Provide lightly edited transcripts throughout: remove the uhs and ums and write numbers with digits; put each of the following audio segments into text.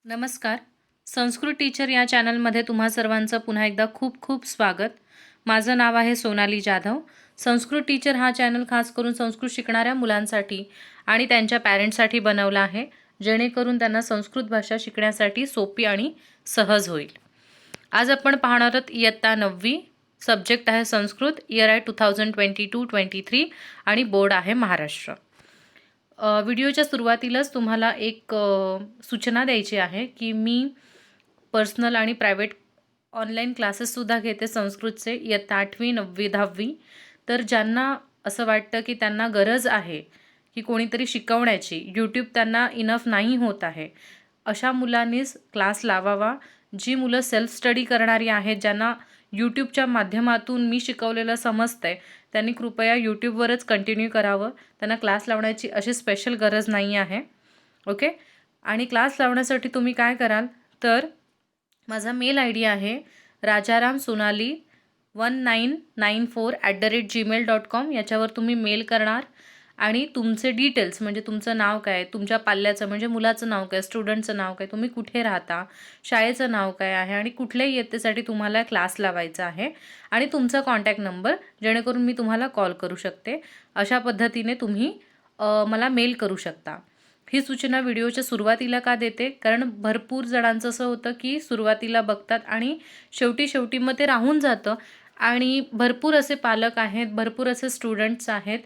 नमस्कार. संस्कृत टीचर या चॅनलमध्ये तुम्हा सर्वांचं पुन्हा एकदा खूप खूप स्वागत. माझं नाव आहे सोनाली जाधव. संस्कृत टीचर हा चॅनल खास करून संस्कृत शिकणाऱ्या मुलांसाठी आणि त्यांच्या पॅरेंट्ससाठी बनवला आहे, जेणेकरून त्यांना संस्कृत भाषा शिकण्यासाठी सोपी आणि सहज होईल. आज आपण पाहणार आहोत इयत्ता 9वी. सब्जेक्ट आहे संस्कृत. इयर आहे 2022-23 आणि बोर्ड आहे महाराष्ट्र. व्हिडिओच्या सुरुवातीलाच तुम्हाला एक सूचना द्यायची आहे की मी पर्सनल आणि प्रायव्हेट ऑनलाईन क्लासेससुद्धा घेते संस्कृतचे इयत्ता 8वी 9वी 10वी. तर ज्यांना असं वाटतं की त्यांना गरज आहे की कोणीतरी शिकवण्याची, यूट्यूब त्यांना इनफ नाही होत आहे, अशा मुलांनीच क्लास लावावा. जी मुलं सेल्फ स्टडी करणारी आहेत, ज्यांना यूट्यूबच्या माध्यमातून मी शिकवलेलं समजतंय, त्यांनी कृपया यूट्यूबवरच कंटिन्यू करावं. त्यांना क्लास लावण्याची अशी स्पेशल गरज नाही आहे. ओके. आणि क्लास लावण्यासाठी तुम्ही काय कराल, तर माझा मेल आय डी आहे rajaramsonali1994@gmail.com. याच्यावर तुम्ही मेल करणार आणि तुमचे डिटेल्स म्हणजे तुमचं नाव काय, तुमच्या पाल्याचं म्हणजे मुलाचं नाव काय, स्टुडंटचं नाव काय, तुम्ही कुठे राहता, शाळेचं नाव काय आहे आणि कुठल्याही इयत्तेसाठी तुम्हाला क्लास लावायचा आहे आणि तुमचा कॉन्टॅक्ट नंबर, जेणेकरून मी तुम्हाला कॉल करू शकते. अशा पद्धतीने तुम्ही मला मेल करू शकता. ही सूचना व्हिडिओच्या सुरुवातीला का देते, कारण भरपूर जणांचं असं होतं की सुरुवातीला बघतात आणि शेवटी मग ते राहून जातं. आणि भरपूर असे पालक आहेत, भरपूर असे स्टुडंट्स आहेत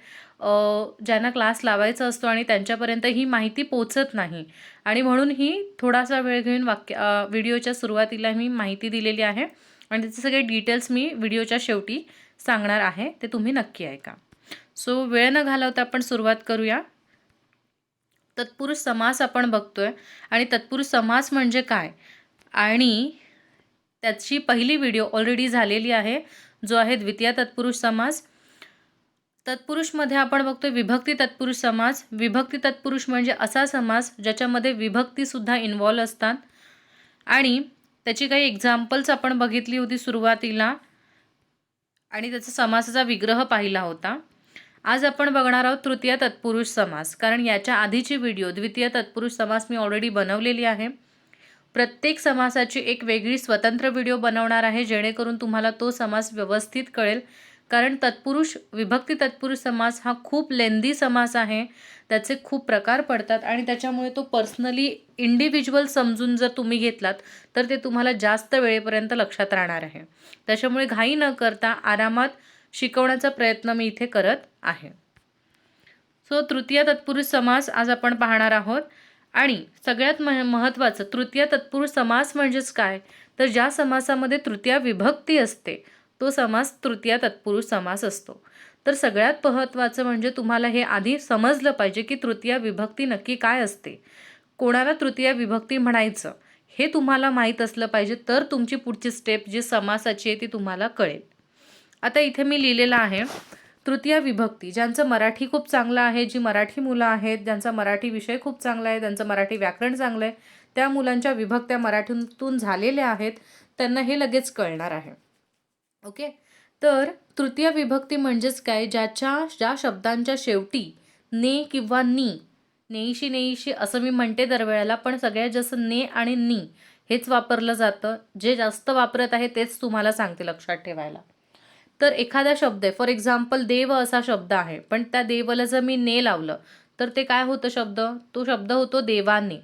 ज्यांना क्लास लावायचा असतो आणि त्यांच्यापर्यंत ही माहिती पोचत नाही. आणि म्हणून ही थोडासा वेळ घेऊन व्हिडिओच्या सुरुवातीला मी माहिती दिलेली आहे आणि त्याचे सगळे डिटेल्स मी व्हिडिओच्या शेवटी सांगणार आहे, ते तुम्ही नक्की ऐका. सो वेळ न घालवता आपण सुरुवात करूया. तत्पुरुष समास आपण बघतोय आणि तत्पुरुष समास म्हणजे काय, आणि त्याची पहिली व्हिडिओ ऑलरेडी झालेली आहे, जो आहे द्वितीय तत्पुरुष समास. तत्पुरुषमध्ये आपण बघतोय विभक्ती तत्पुरुष समास. विभक्ती तत्पुरुष म्हणजे असा समास ज्याच्यामध्ये विभक्तीसुद्धा इन्व्हॉल्व असतात आणि त्याची काही एक्झाम्पल्स आपण बघितली होती सुरुवातीला आणि त्याचा समासाचा विग्रह पाहिला होता. आज आपण बघणार आहोत तृतीय तत्पुरुष समास, कारण याच्या आधीची व्हिडिओ द्वितीय तत्पुरुष समास मी ऑलरेडी बनवलेली आहे. प्रत्येक समासाची एक वेगळी स्वतंत्र व्हिडिओ बनवणार आहे, जेणेकरून तुम्हाला तो समास व्यवस्थित कळेल. कारण तत्पुरुष विभक्ती तत्पुरुष समास हा खूप लेंदी समास आहे, त्याचे खूप प्रकार पडतात आणि त्याच्यामुळे तो पर्सनली इंडिव्हिज्युअल समजून जर तुम्ही घेतलात तर ते तुम्हाला जास्त वेळेपर्यंत लक्षात राहणार आहे. त्याच्यामुळे घाई न करता आरामात शिकवण्याचा प्रयत्न मी इथे करत आहे. सो तृतीय तत्पुरुष समास आज आपण पाहणार आहोत. आणि सगळ्यात महत्त्वाचं, तृतीय तत्पुरुष समास म्हणजेच काय, तर ज्या समासामध्ये तृतीय विभक्ती असते तो समास तृतीय तत्पुरुष समास असतो. तर सगळ्यात महत्त्वाचं म्हणजे तुम्हाला हे आधी समजलं पाहिजे की तृतीय विभक्ती नक्की काय असते, कोणाला तृतीय विभक्ती म्हणायचं हे तुम्हाला माहीत असलं पाहिजे, तर तुमची पुढची स्टेप जी समासाची आहे ती तुम्हाला कळेल. आता इथे मी लिहिलेलं आहे तृतीय विभक्ती. ज्यांचं मराठी खूप चांगलं आहे, जी मराठी मुलं आहेत, ज्यांचा मराठी विषय खूप चांगला आहे, ज्यांचं मराठी व्याकरण चांगलं आहे, त्या मुलांच्या विभक्त्या मराठीतून झालेल्या आहेत, त्यांना हे लगेच कळणार आहे. ओके. तर तृतीय विभक्ती म्हणजेच काय, ज्या शब्दांच्या शेवटी ने किंवा नी, नेईशी नेईशी असं मी म्हणते दरवेळेला, पण सगळ्यात जास्त ने आणि नी हेच वापरलं जातं. जे जास्त वापरत आहे तेच तुम्हाला सांगते लक्षात ठेवायला. तर एखादा शब्द आहे, फॉर एक्झाम्पल देव असा शब्द आहे, पण त्या देवला जर मी ने लावलं तर ते काय होतं शब्द, तो शब्द होतो देवाने.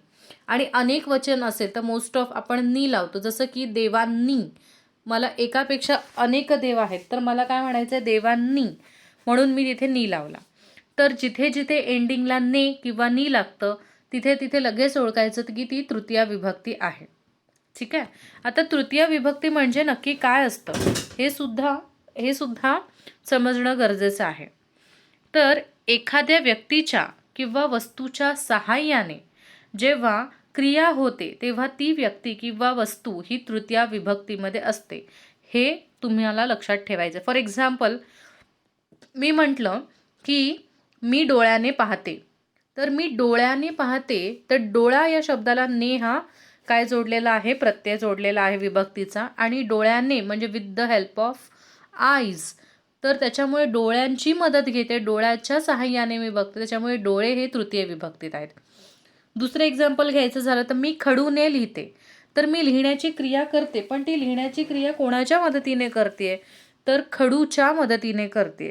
आणि अनेक वचन असेल तर मोस्ट ऑफ आपण नी लावतो, जसं की देवांनी. मला एकापेक्षा अनेक देव आहेत तर मला काय म्हणायचं आहे, देवांनी, म्हणून मी तिथे नी लावला. तर जिथे जिथे एंडिंगला ने किंवा नी लागतं तिथे तिथे लगेच ओळखायचं की ती तृतीय विभक्ती आहे. ठीक आहे. आता तृतीय विभक्ती म्हणजे नक्की काय असतं हे सुद्धा समजणं गरजेचं आहे. तर एखाद्या व्यक्तीच्या किंवा वस्तूच्या सहाय्याने जेव्हा क्रिया होते तेव्हा ती व्यक्ती किंवा वस्तू ही तृतीय विभक्तीमध्ये असते, हे तुम्हाला लक्षात ठेवायचं. फॉर एक्झाम्पल मी म्हटलं की मी डोळ्याने पाहते, तर मी डोळ्याने पाहते, तर डोळा या शब्दाला ने हा काय जोडलेला आहे, प्रत्यय जोडलेला आहे विभक्तीचा. आणि डोळ्याने म्हणजे with the help of eyes, तर त्याच्यामुळे डोळ्यांची मदत घेते, डोळ्याच्या सहाय्याने मी बघते, त्याच्यामुळे डोळे हे तृतीय विभक्तीत आहेत. दुसरं एक्झाम्पल घ्यायचं झालं तर मी खडूने लिहिते. तर मी लिहिण्याची क्रिया करते, पण ती लिहिण्याची क्रिया कोणाच्या मदतीने करते, तर खडूच्या मदतीने करते.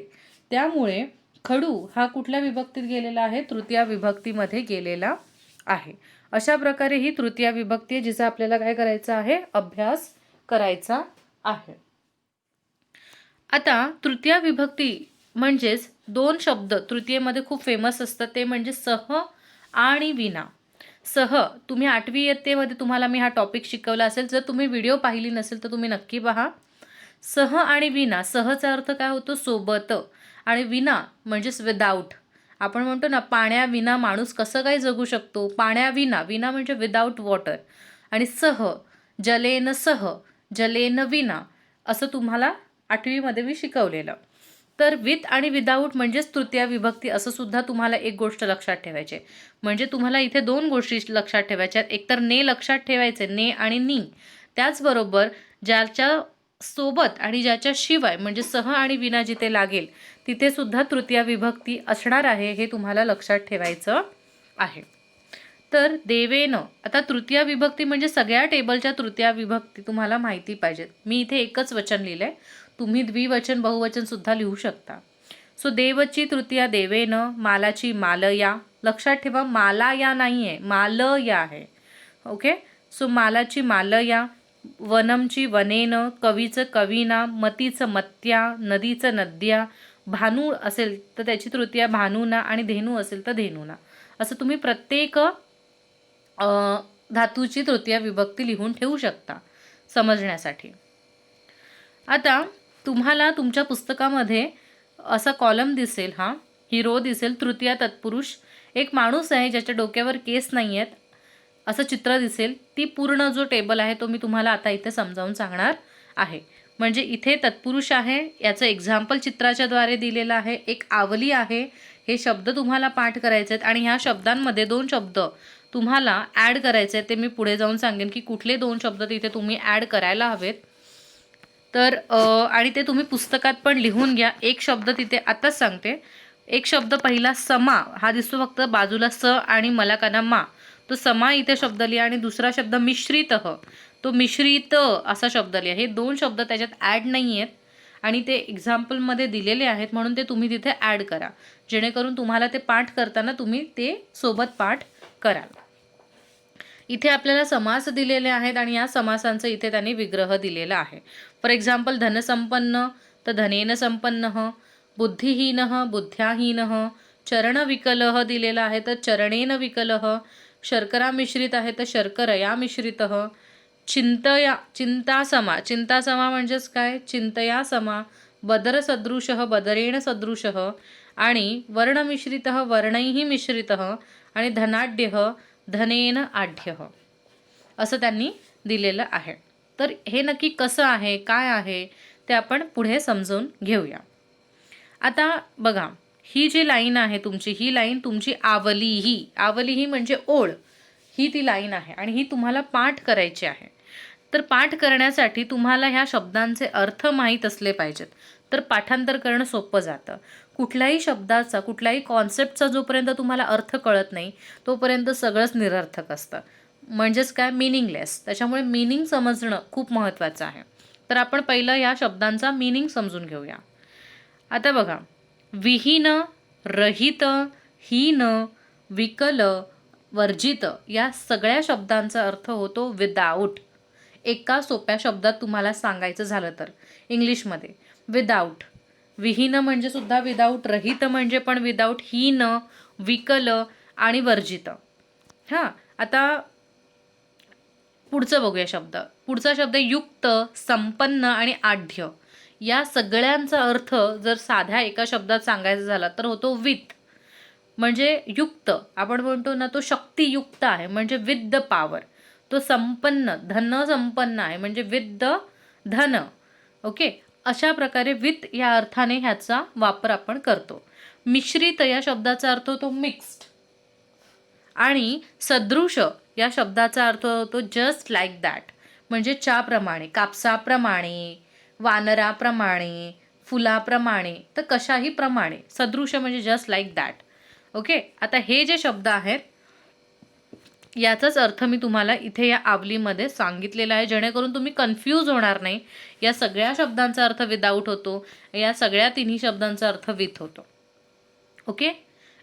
त्यामुळे खडू हा कुठल्या विभक्तीत गेलेला आहे, तृतीया विभक्तीमध्ये गेलेला आहे. अशा प्रकारे ही तृतीया विभक्ती आहे, जिचा आपल्याला काय करायचं आहे, अभ्यास करायचा आहे. आता तृतीया विभक्ती म्हणजेच दोन शब्द तृतीयेमध्ये खूप फेमस असतात, ते म्हणजे सह आणि विना. सह, तुम्ही 8वी इयत्तेमध्ये तुम्हाला मी हा टॉपिक शिकवला असेल. जर तुम्ही व्हिडिओ पाहिली नसेल तर तुम्ही नक्की पहा. सह आणि विना. सहचा अर्थ काय होतो, सोबत, आणि विना म्हणजेच विदाऊट. आपण म्हणतो ना, पाण्याविना माणूस कसं काय जगू शकतो, पाण्याविना. विना म्हणजे विदाऊट वॉटर. आणि सह, जलेन सह, जलेन विना, असं तुम्हाला 8वीमध्ये मी शिकवलेलं. तर विथ आणि विदाऊट म्हणजेच तृतीया विभक्ती, असं सुद्धा तुम्हाला एक गोष्ट लक्षात ठेवायची. म्हणजे तुम्हाला इथे दोन गोष्टी लक्षात ठेवायच्या आहेत. एकतर ने लक्षात ठेवायचे, ने आणि नी. त्याचबरोबर ज्याच्या सोबत आणि ज्याच्या शिवाय म्हणजे सह आणि विना जिथे लागेल तिथे सुद्धा तृतीया विभक्ती असणार आहे, हे तुम्हाला लक्षात ठेवायचं आहे. तर देवेन, आता तृतीया विभक्ती म्हणजे सगळ्या टेबलच्या तृतीया विभक्ती तुम्हाला माहिती पाहिजेत. मी इथे एकच वचन लिहिलंय, तुम्ही द्विवचन बहुवचन सुद्धा लिहू शकता. सो देवची तृतीया देवेन, मालाची मालया. लक्षात ठेवा, मालाया नाही आहे, मालया आहे. ओके. सो मालाची मालया, वनमची वनेन, कवीचं कवीना, मतीचं मत्या, नदीचं नद्या, भानू असेल तर त्याची तृतीया भानूना, आणि धेनू असेल तर धेनूना. असं तुम्ही प्रत्येक धातूची तृतीया विभक्ती लिहून ठेवू शकता समजण्यासाठी. आता तुम्हाला तुमच्या पुस्तकामध्ये असा कॉलम दिसेल, हा हिरो दिसेल, तृतीया तत्पुरुष. एक माणूस आहे ज्याच्या डोक्यावर केस नाही आहेत असं चित्र दिसेल. ती पूर्ण जो टेबल आहे तो मी तुम्हाला आता इथे समजावून सांगणार आहे. म्हणजे इथे तत्पुरुष आहे, याचं एक्झाम्पल चित्राच्याद्वारे दिलेलं आहे. एक आवली आहे, हे शब्द तुम्हाला पाठ करायचे आहेत, आणि ह्या शब्दांमध्ये दोन शब्द तुम्हाला ॲड करायचे आहेत. ते मी पुढे जाऊन सांगेन की कुठले दोन शब्द तिथे तुम्ही ॲड करायला हवेत. तर आणि ते तुम्ही पुस्तकात पण लिहून घ्या. एक शब्द तिथे आताच सांगते. एक शब्द पहिला समा, हा दिसतो फक्त बाजूला स आणि मलाकाना मा, तो समा इथे शब्द लिहा. आणि दुसरा शब्द मिश्रित, तो मिश्रित असा शब्द लिहा. हे दोन शब्द त्याच्यात ॲड नाही आहेत आणि ते एक्झाम्पलमध्ये दिलेले आहेत, म्हणून ते तुम्ही तिथे ॲड करा, जेणेकरून तुम्हाला ते पाठ करताना तुम्ही ते सोबत पाठ कराल. इथे आपल्याला समास दिलेले आहेत आणि या समासांचं इथे त्यांनी विग्रह दिलेला आहे. फॉर एक्झाम्पल, धनसंपन्न तर धनेन संपन्न, बुद्धिहीन बुद्ध्याहीन, चरणविकलः दिलेला आहे तर चरणेन विकलः, शर्करा मिश्रित आहे तर शर्करया मिश्रित, चिंतासमा, चिंतासमा म्हणजेच काय, चिंतया समा, बदर सदृश बदरेण सदृश, आणि वर्णमिश्रित वर्णैः मिश्रित, आणि धनाढ्य धनेन आढ्य, असं त्यांनी दिलेलं आहे. तर हे नक्की कसं आहे, काय आहे, ते आपण पुढे समजून घेऊया. आता बघा, ही जी लाईन आहे तुमची, ही लाईन तुमची आवलीही, आवलीही म्हणजे ओळ, ही ती लाईन आहे आणि ही तुम्हाला पाठ करायची आहे. तर पाठ करण्यासाठी तुम्हाला ह्या शब्दांचे अर्थ माहीत असले पाहिजेत, तर पाठांतर करणं सोपं जातं. कुठल्याही शब्दाचा, कुठल्याही कॉन्सेप्टचा जोपर्यंत तुम्हाला अर्थ कळत नाही तोपर्यंत सगळंच निरर्थक असतं, म्हणजेच काय, मीनिंगलेस. त्याच्यामुळे मीनिंग समजणं खूप महत्त्वाचं आहे. तर आपण पहिलं या शब्दांचा मीनिंग समजून घेऊया. आता बघा, विहीन, रहित, हीन, विकल, वर्जित या सगळ्या शब्दांचा अर्थ होतो विदाऊट. एका सोप्या शब्दात तुम्हाला सांगायचं झालं तर इंग्लिशमध्ये, विदाऊट. विहीन म्हणजे सुद्धा विदाऊट, रहित म्हणजे पण विदाऊट, हीन, विकल आणि वर्जित. हां, आता पुढचं बघूया शब्द. पुढचा शब्द युक्त, संपन्न आणि आढ्य. या सगळ्यांचा अर्थ जर साध्या एका शब्दात सांगायचा झाला तर होतो विथ. म्हणजे युक्त, आपण म्हणतो ना, तो शक्तियुक्त आहे म्हणजे विथ द पॉवर. तो संपन्न, धन संपन्न आहे म्हणजे विथ द धन. ओके, अशा प्रकारे विथ या अर्थाने ह्याचा वापर आपण करतो. मिश्रित या शब्दाचा अर्थ होतो मिक्स्ड. आणि सदृश या शब्दाचा अर्थ होतो जस्ट लाईक दॅट, म्हणजे च्याप्रमाणे, कापसाप्रमाणे, वानराप्रमाणे, फुलाप्रमाणे, तर कशाही प्रमाणे. सदृश म्हणजे जस्ट लाईक दॅट. ओके, आता हे जे शब्द आहेत याचाच अर्थ मी तुम्हाला इथे या आवलीमध्ये सांगितलेला आहे, जेणेकरून तुम्ही कन्फ्यूज होणार नाही. या सगळ्या शब्दांचा अर्थ विदाऊट होतो, या सगळ्या तिन्ही शब्दांचा अर्थ विथ होतो. ओके,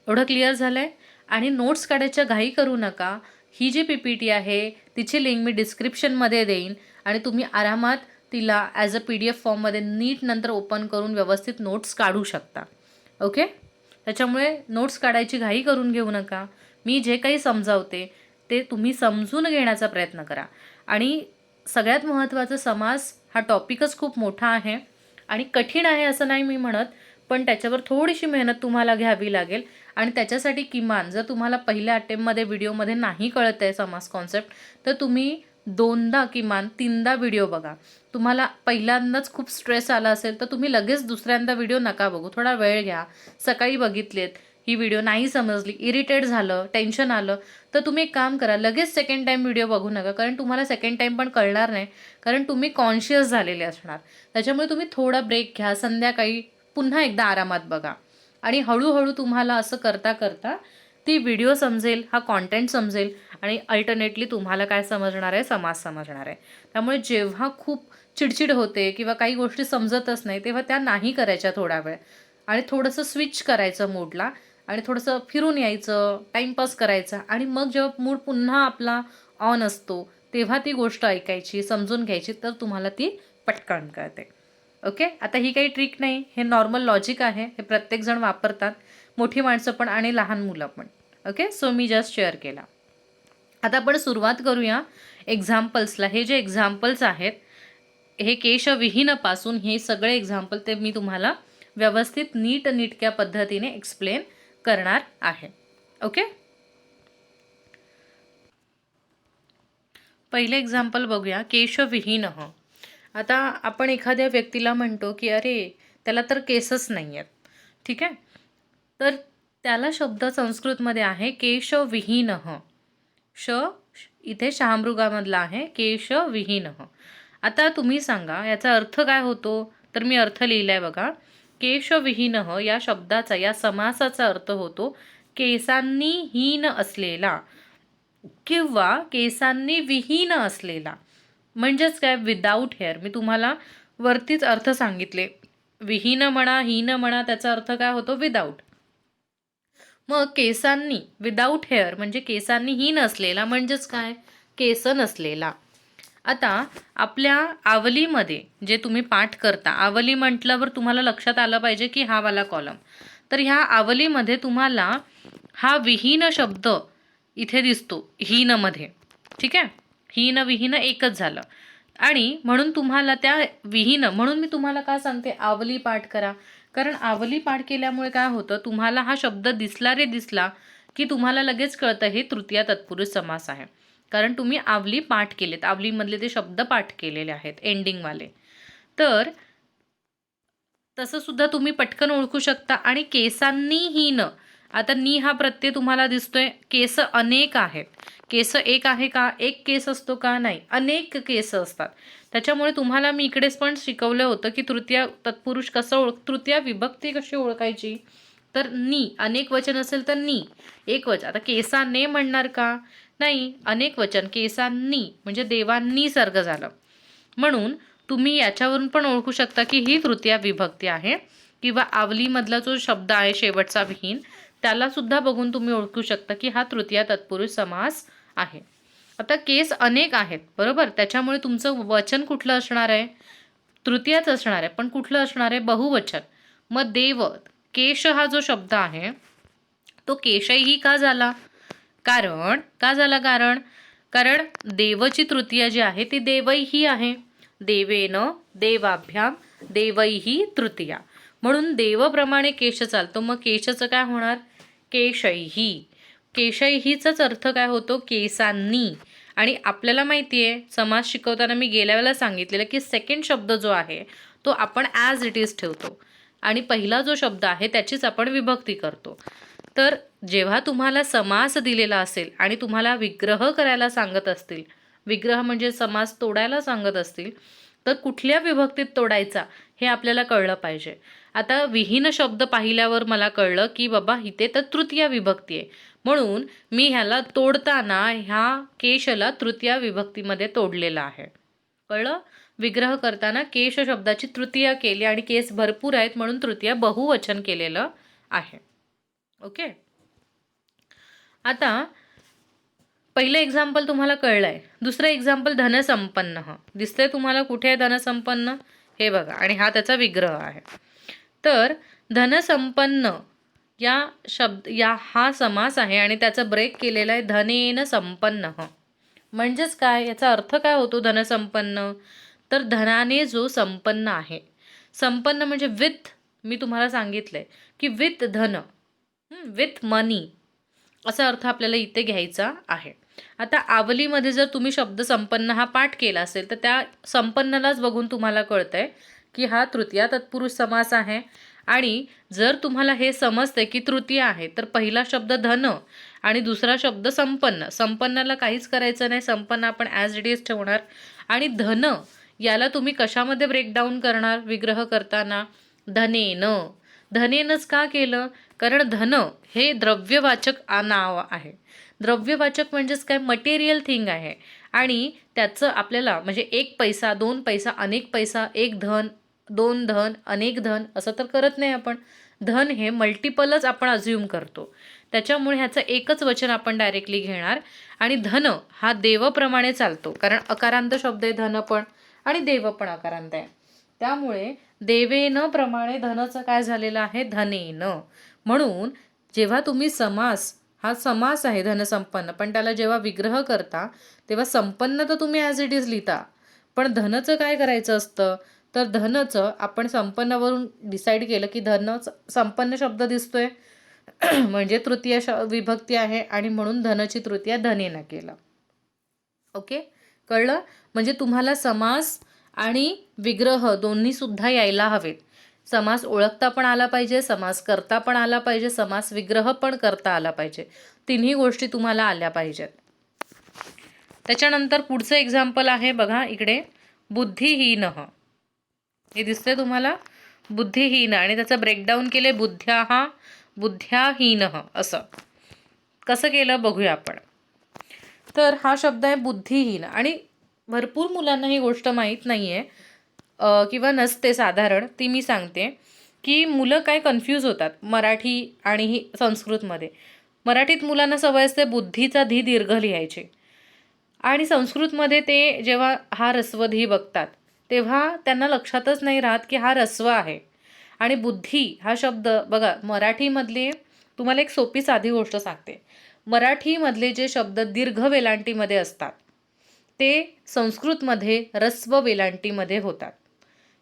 एवढं क्लिअर झालं आहे. आणि नोट्स काढायच्या घाई करू नका. ही जी PPT आहे तिची लिंक मी डिस्क्रिप्शनमध्ये देईन आणि तुम्ही आरामात तिला ॲज अ PDF फॉर्ममध्ये नीट नंतर ओपन करून व्यवस्थित नोट्स काढू शकता. ओके, त्याच्यामुळे नोट्स काढायची घाई करून घेऊ नका. मी जे काही समजावते ते तुम्ही समजून घेण्याचा प्रयत्न करा. आणि सगळ्यात महत्त्वाचं, समास हा टॉपिकच खूप मोठा आहे आणि कठीण आहे असं नाही मी म्हणत, पण त्याच्यावर थोडीशी मेहनत तुम्हाला घ्यावी लागेल. आणि त्याच्यासाठी किमान जर तुम्हाला पहिल्या अटेम्प्टमध्ये व्हिडिओमध्ये नाही कळत आहे समास कॉन्सेप्ट, तर तुम्ही 2दा किमान 3दा व्हिडिओ बघा. तुम्हाला पहिल्यांदाच खूप स्ट्रेस आला असेल तर तुम्ही लगेच दुसऱ्यांदा व्हिडिओ नका बघू, थोडा वेळ घ्या. सकाळी बघितलेत, ही व्हिडिओ नाही समजली, इरिटेट झालं, टेन्शन आलं, तर तुम्ही एक काम करा, लगेच सेकंड टाईम व्हिडिओ बघू नका. कारण तुम्हाला सेकंड टाईम पण कळणार नाही, कारण तुम्ही कॉन्शियस झालेले असणार. त्याच्यामुळे तुम्ही थोडा ब्रेक घ्या, संध्याकाळी पुन्हा एकदा आरामात बघा. आणि हळूहळू तुम्हाला असं करता करता ती व्हिडिओ समजेल, हा कॉन्टेंट समजेल आणि अल्टरनेटली तुम्हाला काय समजणार आहे, समास समजणार आहे. त्यामुळे जेव्हा खूप चिडचिड होते किंवा काही गोष्टी समजतच नाही, तेव्हा त्या नाही करायच्या थोडा वेळ. आणि थोडंसं स्विच करायचं मूडला आणि थोडंसं फिरून यायचं, टाईमपास करायचा. आणि मग जेव्हा मूड पुन्हा आपला ऑन असतो तेव्हा ती गोष्ट ऐकायची, समजून घ्यायची, तर तुम्हाला ती पटकन कळते. ओके, आता ही काही ट्रिक नाही, हे नॉर्मल लॉजिक आहे, हे प्रत्येकजण वापरतात, मोठी माणसं पण आणि लहान मुलं पण. ओके, सो मी जस्ट शेअर केला. आता आपण सुरुवात करूया एक्झाम्पल्सला. हे जे एक्झाम्पल्स आहेत, हे केशविहीनपासून हे सगळे एक्झाम्पल ते मी तुम्हाला व्यवस्थित नीटनेटक्या पद्धतीने एक्सप्लेन करणार आहे. ओके, पहिले एक्झाम्पल बघूया, केशविहीनः. आता आपण एखाद्या व्यक्तीला म्हणतो की अरे त्याला तर केसच नाही आहेत, ठीक आहे, तर त्याला शब्द संस्कृतमध्ये आहे केशविहीनः. श इथे शहामृगामधला आहे, केशविहीनः. आता तुम्ही सांगा याचा अर्थ काय होतो, तर मी अर्थ लिहिलाय बघा. केशविहीनः या शब्दाचा, या समासाचा अर्थ होतो केसांनी हीन असलेला किंवा केसांनी विहीन असलेला. म्हणजेच काय, विदाऊट हेअर. मी तुम्हाला वरतीच अर्थ सांगितले, विहीन म्हणा, हीन म्हणा, त्याचा अर्थ काय होतो, विदाऊट. मग केसांनी, विदाऊट हेअर म्हणजे केसांनी हीन असलेला, म्हणजेच काय, केस नसलेला. आता आपल्या आवलीमध्ये जे तुम्ही पाठ करता, आवली म्हटल्यावर तुम्हाला लक्षात आलं पाहिजे की हा वाला कॉलम. तर ह्या आवलीमध्ये तुम्हाला हा विहीन शब्द इथे दिसतो हीनमध्ये, ठीक आहे. हीन विहीन एकच झालं. आणि म्हणून तुम्हाला त्या विहीन, म्हणून मी तुम्हाला का सांगते आवली पाठ करा, कारण आवली पाठ केल्यामुळे काय होतं, तुम्हाला हा शब्द दिसला रे दिसला की तुम्हाला लगेच कळतं हे तृतीया तत्पुरुष समास आहे, कारण तुम्ही आवली पाठ केलेत, आवलीमधले ते शब्द पाठ केलेले आहेत एंडिंगवाले. तर तसं सुद्धा तुम्ही पटकन ओळखू शकता. आणि केसांनी हीन, आता नी हा प्रत्यय तुम्हाला दिसतोय, केस अनेक आहेत. केस एक आहे का, एक केस असतो का, नाही, अनेक केस असतात. त्याच्यामुळे तुम्हाला मी इकडेच पण शिकवलं होतं की तृतीया तत्पुरुष कसं तृतीया विभक्ती कशी ओळखायची. तर नी, अनेक वचन असेल तर नी, एक वचन. आता केसाने म्हणणार का, नाही, अनेक वचन, केसांनी म्हणजे देवांनी सर्ग झालं. म्हणून तुम्ही याच्यावरून पण ओळखू शकता की ही तृतीया विभक्ती आहे. किंवा आवलीमधला जो शब्द आहे शेवटचा विहीन, त्याला सुद्धा बघून तुम्ही ओळखू शकता की हा तृतीया तत्पुरुष समास आहे. आता केस अनेक आहेत, बरोबर, त्याच्यामुळे तुमचं वचन कुठलं असणार आहे, तृतीयाच असणार आहे, पण कुठलं असणार आहे, बहुवचन. मग देव, केश हा जो शब्द आहे तो केशही का झाला, कारण देवची तृतीया जी आहे ती देवैही आहे. देवेन, देवाभ्याम, देवैही तृतीया, म्हणून देवप्रमाणे केश चालतो. मग केशचं काय होणार, केशैही. केशैहीचाच अर्थ काय होतो, केसांनी. आणि आपल्याला माहिती आहे समास शिकवताना मी गेल्या वेळेला सांगितलेलं की सेकंड शब्द जो आहे तो आपण ॲज इट इज ठेवतो आणि पहिला जो शब्द आहे त्याचीच आपण विभक्ती करतो. तर जेव्हा तुम्हाला समास दिलेला असेल आणि तुम्हाला विग्रह करायला सांगत असतील, विग्रह म्हणजे समास तोडायला सांगत असतील, तर कुठल्या विभक्तीत तोडायचा हे आपल्याला कळलं पाहिजे. आता विहीन शब्द पाहिल्यावर मला कळलं की बाबा इथे तर तृतीया विभक्ती आहे, म्हणून मी ह्याला तोडताना ह्या केशला तृतीया विभक्तीमध्ये तोडलेलं आहे. कळलं? विग्रह करताना केश शब्दाची तृतीया केली आणि केस भरपूर आहेत म्हणून तृतीया बहुवचन केलेलं आहे. ओके. आता पहिलं एक्झाम्पल तुम्हाला कळलंय. दुसरं एक्झाम्पल धनसंपन्न. दिसतंय तुम्हाला कुठे आहे धनसंपन्न? हे बघा, आणि हा त्याचा विग्रह आहे. तर धनसंपन्न या हा समास आहे आणि त्याचा ब्रेक केलेला आहे धनेन संपन्न. म्हणजेच काय, याचा अर्थ काय होतो धनसंपन्न? तर धनाने जो संपन्न आहे. संपन्न म्हणजे विथ, मी तुम्हाला सांगितलंय की विथ धन, विथ मनी, असा अर्थ आपल्याला इथे घ्यायचा आहे. आता आवलीमध्ये जर तुम्ही शब्द संपन्न हा पाठ केला असेल तर त्या संपन्नलाच बघून तुम्हाला कळतंय की हा तृतीया तत्पुरुष समास आहे. आणि जर तुम्हाला हे समजते की तृतीया आहे तर पहिला शब्द धन आणि दुसरा शब्द संपन्न. संपन्नाला काहीच करायचं नाही, संपन्न आपण ॲज इट इज ठेवणार. आणि धन याला तुम्ही कशामध्ये ब्रेकडाऊन करणार विग्रह करताना? धनेन. धनेनच का केलं? कारण धन हे द्रव्यवाचक नाव आहे. द्रव्यवाचक म्हणजेच काय, मटेरियल थिंग आहे. आणि त्याचं आपल्याला म्हणजे एक पैसा, दोन पैसा, अनेक पैसा, एक धन, दोन धन, अनेक धन असं तर करत नाही आपण. धन हे मल्टिपलच आपण अज्युम करतो. त्याच्यामुळे ह्याचं एकच वचन आपण डायरेक्टली घेणार. आणि धन हा देवप्रमाणे चालतो, कारण अकारांत शब्द आहे धन पण, आणि देव पण अकारांत आहे. त्यामुळे देवेन प्रमाणे धनचं काय झालेलं आहे? धनेन. म्हणून जेव्हा तुम्ही समास, हा समास आहे धनसंपन्न, पण त्याला जेव्हा विग्रह करता तेव्हा संपन्न तर तुम्ही ॲज इट इज लिहिता, पण धनचं काय करायचं असतं? तर धनचं आपण संपन्नवरून डिसाईड केलं की धन संपन्न शब्द दिसतोय म्हणजे तृतीय विभक्ती आहे आणि म्हणून धनची तृतीया धनेन केलं. ओके, कळलं? म्हणजे तुम्हाला समास आणि विग्रह दोन्ही सुद्धा यायला हवेत. समास ओळखता पण आला पाहिजे, समास करता पण आला पाहिजे, समास विग्रह पण करता आला पाहिजे. तिन्ही गोष्टी तुम्हाला आल्या पाहिजेत. त्याच्यानंतर पुढचं एक्झाम्पल आहे बघा इकडे, बुद्धिहीन. हे दिसतंय तुम्हाला? बुद्धिहीन, आणि त्याचं ब्रेकडाऊन केले बुद्ध्याहा, बुद्ध्याहीन असं. कसं केलं बघूया आपण. तर हा शब्द आहे बुद्धिहीन, आणि भरपूर मुलांना ही गोष्ट माहीत नाही आहे किंवा नसते साधारण. ती मी सांगते की मुलं काय कन्फ्यूज होतात मराठी आणि संस्कृतमध्ये. मराठीत मुलांना सवय असते बुद्धीचा धी दीर्घ लिहायचे, आणि संस्कृतमध्ये ते जेव्हा हा ऱ्हस्व धी बघतात तेव्हा त्यांना लक्षातच नाही राहत की हा ऱ्हस्व आहे. आणि बुद्धी हा शब्द बघा, मराठीमधले तुम्हाला एक सोपी साधी गोष्ट सांगते. मराठीमधले जे शब्द दीर्घ वेलांटीमध्ये असतात ते संस्कृतमध्ये ह्रस्व वेलांटीमध्ये होतात.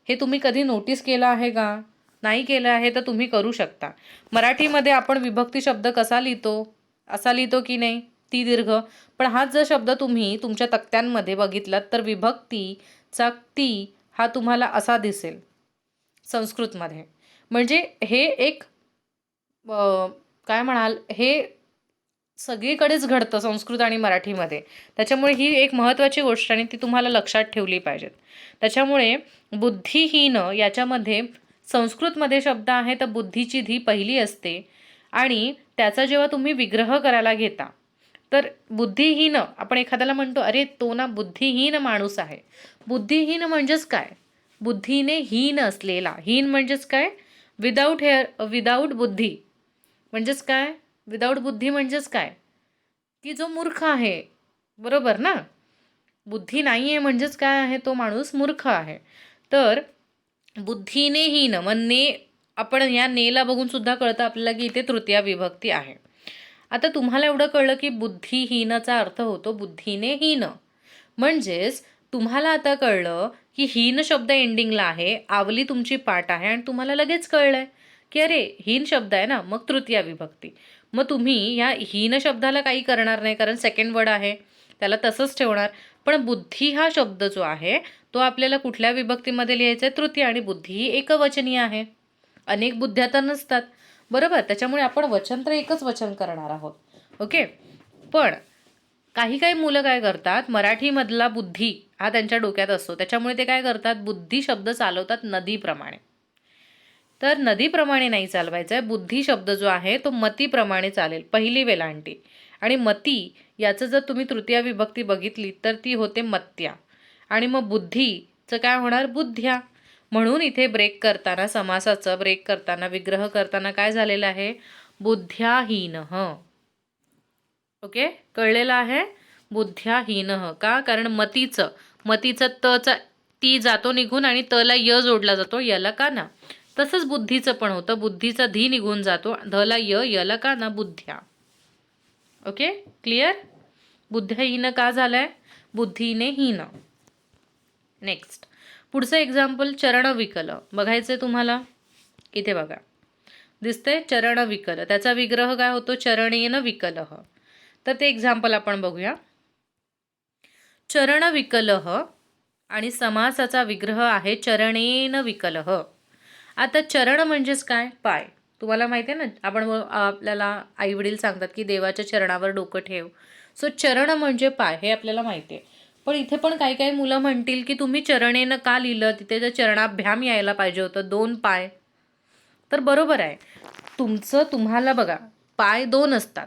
हे तुम्ही कधी नोटीस केलं आहे का? नाही केलं आहे तर तुम्ही करू शकता. मराठीमध्ये आपण विभक्ती शब्द कसा लिहितो? असा लिहितो की नाही, ती दीर्घ. पण हाच जर शब्द तुम्ही तुमच्या तक्त्यांमध्ये बघितलात तर विभक्तीचा ती हा तुम्हाला असा दिसेल संस्कृतमध्ये. म्हणजे हे एक काय म्हणाल, हे सगळीकडेच घडतं संस्कृत आणि मराठीमध्ये. त्याच्यामुळे ही एक महत्त्वाची गोष्ट आणि ती तुम्हाला लक्षात ठेवली पाहिजेत. त्याच्यामुळे बुद्धिहीन याच्यामध्ये संस्कृतमध्ये शब्द आहे तर बुद्धीची धी पहिली असते, आणि त्याचा जेव्हा तुम्ही विग्रह करायला घेता तर बुद्धिहीन, आपण एखाद्याला म्हणतो अरे तो ना बुद्धिहीन माणूस आहे. बुद्धिहीन म्हणजेच काय? बुद्धीने हीन असलेला. हीन म्हणजेच काय? विदाऊट बुद्धी म्हणजेच काय? विदाऊट बुद्धी म्हणजेच काय? की जो मूर्ख आहे, बरोबर ना? बुद्धी नाही आहे म्हणजेच काय आहे? तो माणूस मूर्ख आहे. तर बुद्धीने हीन, मग ने, आपण या नेला बघून सुद्धा कळतं आपल्याला की इथे तृतीया विभक्ती आहे. आता तुम्हाला एवढं कळलं की बुद्धिहीनचा अर्थ होतो बुद्धीने हीन. म्हणजेच तुम्हाला आता कळलं की हीन शब्द एंडिंगला आहे, आवली तुमची पाठ आहे, आणि तुम्हाला लगेच कळलंय की अरे हीन शब्द आहे ना, मग तृतीया विभक्ती. मग तुम्ही या हीन शब्दाला काही करणार नाही कारण सेकंड वर्ड आहे, त्याला तसंच ठेवणार. पण बुद्धी हा शब्द जो आहे तो आपल्याला कुठल्या विभक्तीमध्ये लिहायचा आहे? तृतीय. आणि बुद्धी ही एकवचनीय आहे, अनेक बुद्ध्या तर नसतात, बरोबर? त्याच्यामुळे आपण वचन तर एकच वचन करणार आहोत. ओके. पण काही मुलं काय करतात, मराठीमधला बुद्धी हा त्यांच्या डोक्यात असतो, त्याच्यामुळे ते काय करतात, बुद्धी शब्द चालवतात नदीप्रमाणे. तर नदीप्रमाणे नाही चालवायचं आहे. बुद्धी शब्द जो आहे तो मतीप्रमाणे चालेल, पहिली वेलांटी. आणि मती याचं जर तुम्ही तृतीया विभक्ती बघितली तर ती होते मत्या, आणि मग बुद्धीचं काय होणार, बुद्ध्या. म्हणून इथे ब्रेक करताना, समासाचं ब्रेक करताना, विग्रह करताना काय झालेलं आहे, बुद्ध्याहीनः. ओके, कळलेलं आहे, बुद्ध्याहीनः. का, कारण मतीचं तचा ती जातो निघून आणि तला य जोडला जातो, यला का ना. तसंच बुद्धीचं पण होतं, बुद्धीचा धी निघून जातो, धला य, यला का ना, बुद्ध्या. Okay, clear. बुद्ध्याहीन का झालंय, बुद्धीने हीन. नेक्स्ट पुढचं एक्झाम्पल, चरणविकल बघायचंय तुम्हाला. इथे बघा दिसतंय चरणविकल, त्याचा विग्रह काय होतो, चरणेन विकलः. तर ते एक्झाम्पल आपण बघूया. चरणविकलः आणि समासाचा विग्रह आहे चरणेन विकलः. आता चरण म्हणजेच काय, पाय. तुम्हाला माहिती आहे ना, आपल्याला आई वडील सांगतात की देवाच्या चरणावर डोकं ठेव. सो चरण म्हणजे पाय, हे आपल्याला माहिती आहे. पण इथे पण काही काही मुलं म्हणतील की तुम्ही चरणेनं का लिहिलं, तिथे जर चरणाभ्याम यायला पाहिजे होतं, 2 पाय. तर बरोबर आहे तुम्हाला बघा, पाय 2 असतात.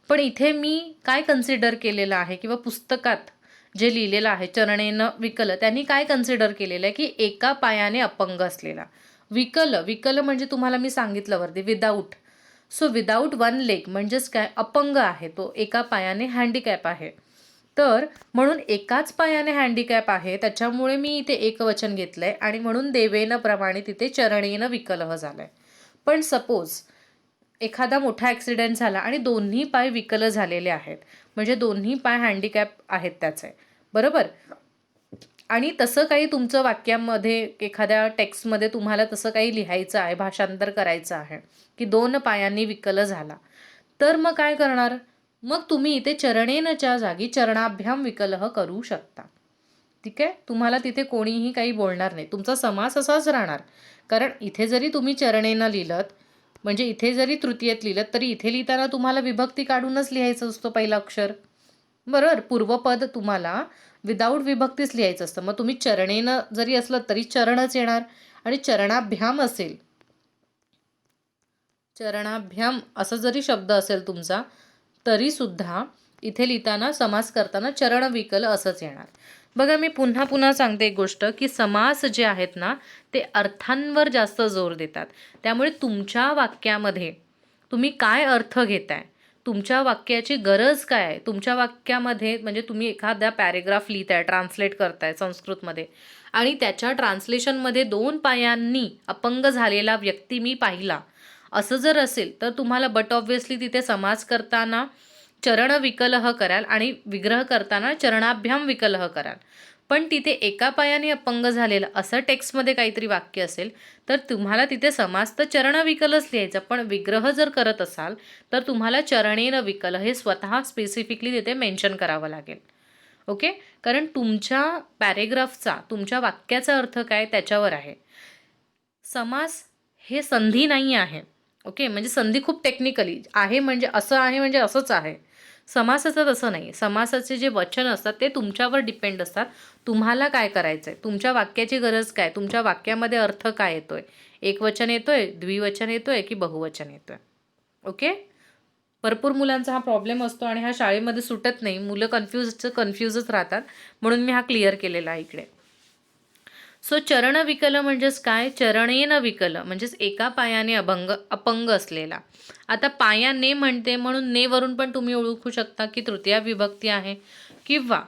पण इथे मी काय कन्सिडर केलेलं आहे, किंवा पुस्तकात जे लिहिलेलं आहे चरणेनं विकल, त्यांनी काय कन्सिडर केलेलं आहे की एका पायाने अपंग असलेला. विकल म्हणजे तुम्हाला मी सांगितलं वरती, विदाऊट. सो विदाऊट 1 लेग म्हणजेच काय, अपंग आहे तो, एका पायाने हँडिकॅप आहे. तर म्हणून एकाच पायाने हँडिकॅप आहे, त्याच्यामुळे मी इथे एकवचन घेतलंय आणि म्हणून देवेन प्रमाणे तिथे चरणेन विकलः झालंय. पण सपोज एखादा मोठा ॲक्सिडेंट झाला आणि दोन्ही पाय विकल झालेले आहेत, म्हणजे दोन्ही पाय हँडिकॅप आहेत त्याचे, बरोबर. आणि तसं काही तुमचं वाक्यामध्ये, एखाद्या टेक्स्टमध्ये तुम्हाला तसं काही लिहायचं आहे, भाषांतर करायचं आहे की 2 पायांनी विकल झाला, तर मग काय करणार, मग तुम्ही इथे चरणेनच्या जागी चरणाभ्याम विकलः करू शकता. ठीक आहे, तुम्हाला तिथे कोणीही काही बोलणार नाही, तुमचा समास असाच राहणार. कारण इथे जरी तुम्ही चरणेनं लिहिलं, म्हणजे इथे जरी तृतीयेत लिहिलं, तरी इथे लिहिताना तुम्हाला विभक्ती काढूनच लिहायचं असतो पहिलं अक्षर, बरोबर. पूर्वपद तुम्हाला विदाऊट विभक्तीच लिहायचं असतं. मग तुम्ही चरणेनं जरी असलं तरी चरणच येणार, आणि चरणाभ्याम असेल, चरणाभ्याम असं जरी शब्द असेल तुमचा, तरी सुद्धा इथे लिहिताना समास करताना चरण विकल असंच येणार. बघा, मी पुन्हा पुन्हा सांगते एक गोष्ट, की समास जे आहेत ना ते अर्थांवर जास्त जोर देतात. त्यामुळे तुमच्या वाक्यामध्ये तुम्ही काय अर्थ घेताय, तुमच्या वाक्याची गरज काय आहे, तुमच्या वाक्यामध्ये म्हणजे तुम्ही एखादा पॅरेग्राफ लिहिताय, ट्रान्सलेट करताय संस्कृतमध्ये, आणि त्याच्या ट्रान्सलेशनमध्ये 2 पायांनी अपंग झालेला व्यक्ती मी पाहिला, असं जर असेल तर तुम्हाला बट ऑब्व्हियसली तिथे समास करताना चरण विकलः कराल आणि विग्रह करताना चरणाभ्याम विकलः कराल. पण तिथे एका पायाने अपंग झालेलं असं टेक्स्टमध्ये काहीतरी वाक्य असेल तर तुम्हाला तिथे समास तर चरण विकलच लिहायचं, पण विग्रह जर करत असाल तर तुम्हाला चरणेन विकल हे स्वतः स्पेसिफिकली तिथे मेन्शन करावं लागेल. ओके, कारण तुमच्या पॅरेग्राफचा, तुमच्या वाक्याचा अर्थ काय त्याच्यावर आहे. समास हे संधी नाही आहे. ओके, म्हणजे संधी खूप टेक्निकली आहे, म्हणजे असं आहे म्हणजे असंच आहे. समासाचं तसं नाही. समासाचे जे वचन असतात ते तुमच्यावर डिपेंड असतात. तुम्हाला काय करायचं आहे, तुमच्या वाक्याची गरज काय, तुमच्या वाक्यामध्ये अर्थ काय येतोय, एकवचन येतोय, द्विवचन येतोय की बहुवचन येतोय. ओके, भरपूर मुलांचा हा प्रॉब्लेम असतो आणि हा शाळेमध्ये सुटत नाही. मुलं कन्फ्यूजच राहतात, म्हणून मी हा क्लिअर केलेला आहे इकडे. सो चरण विकल म्हणजेच काय, चरणेन विकल म्हणजेच एका पायाने अपंग असलेला. आता पायाने म्हणते म्हणून ने वरून पण तुम्ही ओळखू शकता की तृतीया विभक्ती आहे. किंवा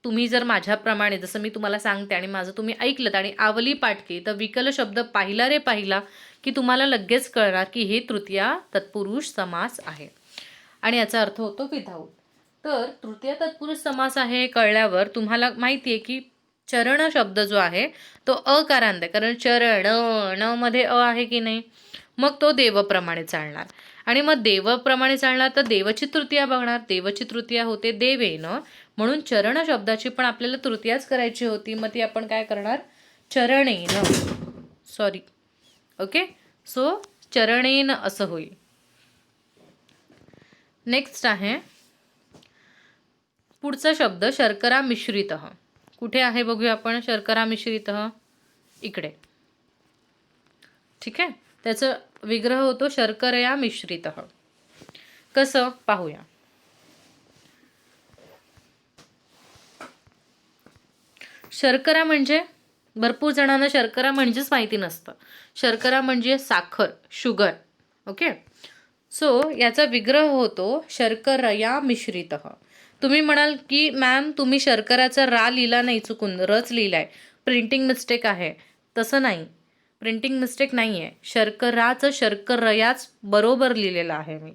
तुम्ही जर माझ्याप्रमाणे जसं मी तुम्हाला सांगते आणि माझं तुम्ही ऐकलं आणि आवली पाठकी, तर विकल शब्द पाहिला रे पाहिला की तुम्हाला लगेच कळणार की हे तृतीया तत्पुरुष समास आहे आणि याचा अर्थ होतो विधाऊट. तर तृतीय तत्पुरुष समास आहे हे कळल्यावर तुम्हाला माहिती आहे की चरण शब्द जो आहे तो अकारांत आहे, कारण चरण न मध्ये अ आहे की नाही, मग तो देवप्रमाणे चालणार. आणि मग देवप्रमाणे चालणार तर देवची तृतीया बघणार, देवची तृतीया होते देवेन, म्हणून चरण शब्दाची पण आपल्याला तृतीयाच करायची होती, मग ती आपण काय करणार, चरणेन. सॉरी, ओके, सो चरणेन असं होईल. नेक्स्ट आहे पुढचा शब्द शर्करा मिश्रित. कुठे आहे बघूया आपण, शर्करा मिश्रित इकडे. ठीक आहे. त्याचा विग्रह होतो शर्करया मिश्रित. कसं पाहूया. शर्करा म्हणजे भरपूर जणांना शर्करा म्हणजेच माहिती नसतं. शर्करा म्हणजे साखर, शुगर. ओके. सो याचा विग्रह होतो शर्करया मिश्रित. तुम्ही म्हणाल की मॅम तुम्ही शर्कराचा रा लिहिला नाही, चुकून रच लिहिलाय, प्रिंटिंग मिस्टेक आहे. तसं नाही, प्रिंटिंग मिस्टेक नाही आहे. शर्कराचं शर्करयाच बरोबर लिहिलेलं आहे मी.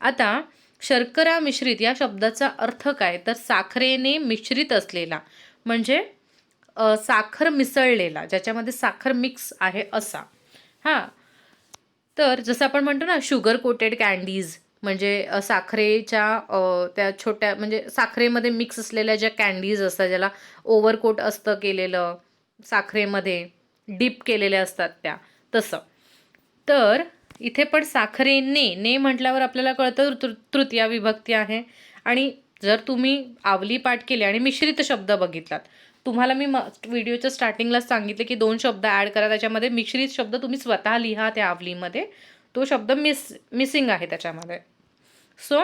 आता शर्करा मिश्रित या शब्दाचा अर्थ काय, तर साखरेने मिश्रित असलेला, म्हणजे साखर मिसळलेला, ज्याच्यामध्ये साखर मिक्स आहे असा. हां, तर जसं आपण म्हणतो ना शुगर कोटेड कँडीज, म्हणजे साखरेच्या त्या छोट्या, म्हणजे साखरेमध्ये मिक्स असलेल्या ज्या कँडीज असतात, ज्याला ओव्हरकोट असतं केलेलं, साखरेमध्ये डीप केलेल्या असतात त्या, तसं. तर इथे पण साखरेने ने म्हटल्यावर आपल्याला कळतं तृतीया विभक्ती आहे. आणि जर तुम्ही आवली पाठ केली आणि मिश्रित शब्द बघितलात, तुम्हाला मी व्हिडिओच्या स्टार्टिंगलाच सांगितले की 2 शब्द ॲड करा, त्याच्यामध्ये मिश्रित शब्द तुम्ही स्वतः लिहा त्या आवलीमध्ये. तो शब्द मिसिंग आहे त्याच्यामध्ये. सो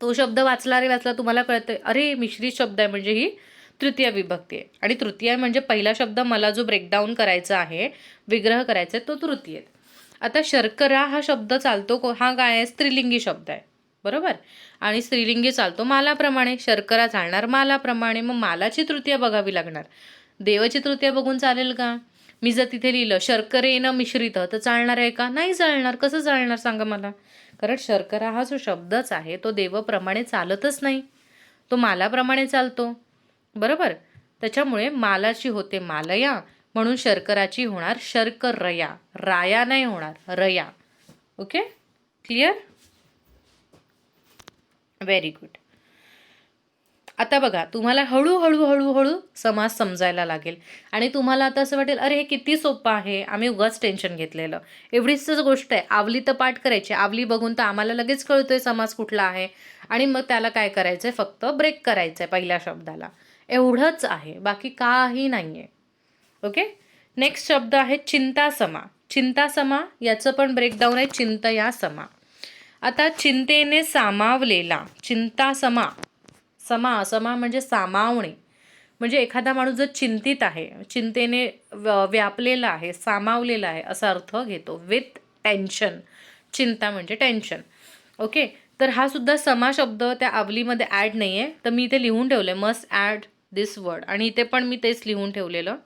तो शब्द वाचला तुम्हाला कळतं, अरे मिश्रित शब्द आहे म्हणजे ही तृतीय विभक्ती आहे. आणि तृतीय म्हणजे पहिला शब्द मला जो ब्रेकडाऊन करायचा आहे, विग्रह करायचा आहे, तो तृतीय. आता शर्करा हा शब्द चालतो, हा काय आहे, स्त्रीलिंगी शब्द आहे, बरोबर. आणि स्त्रीलिंगी चालतो मालाप्रमाणे, शर्करा चालणार मालाप्रमाणे. मग मालाची तृतीय बघावी लागणार. देवाची तृतीय बघून चालेल का? मी जर तिथे लिहिलं शर्करेनं मिश्रित, तर चालणार आहे का? नाही चालणार. कसं चालणार सांगा मला? कारण शर्करा हा जो शब्दच आहे तो देवाप्रमाणे चालतच नाही, तो मालाप्रमाणे चालतो, बरोबर. त्याच्यामुळे मालाची होते मालया, म्हणून शर्कराची होणार शर्करया, राया नाही होणार, रया. Okay, clear? Very good. आता बघा, तुम्हाला हळूहळू हळूहळू समास समजायला लागेल आणि तुम्हाला आता असं वाटेल, अरे हे किती सोपं आहे, आम्ही उगाच टेन्शन घेतलेलं. एवढीच गोष्ट आहे, आवली तर पाठ करायची, आवली बघून तर आम्हाला लगेच कळतोय समास कुठला आहे, आणि मग त्याला काय करायचं आहे, फक्त ब्रेक करायचं आहे पहिल्या शब्दाला. एवढंच आहे, बाकी काही नाही आहे. ओके. नेक्स्ट शब्द आहे चिंतासमा. चिंतासमा याचं पण ब्रेकडाऊन आहे चिंतया समा. आता चिंतेने सामावलेला, चिंतासमा. समा, समा म्हणजे सामावणे, म्हणजे एखादा माणूस जर चिंतित आहे, चिंतेने व्यापलेला आहे, सामावलेला आहे असा अर्थ घेतो, विथ टेन्शन. चिंता म्हणजे टेन्शन. ओके. तर हा सुद्धा समा शब्द त्या आवलीमध्ये ॲड नाही आहे, तर मी इथे लिहून ठेवलं आहे मस्ट ॲड दिस वर्ड, आणि इथे पण मी तेच लिहून ठेवलेलं,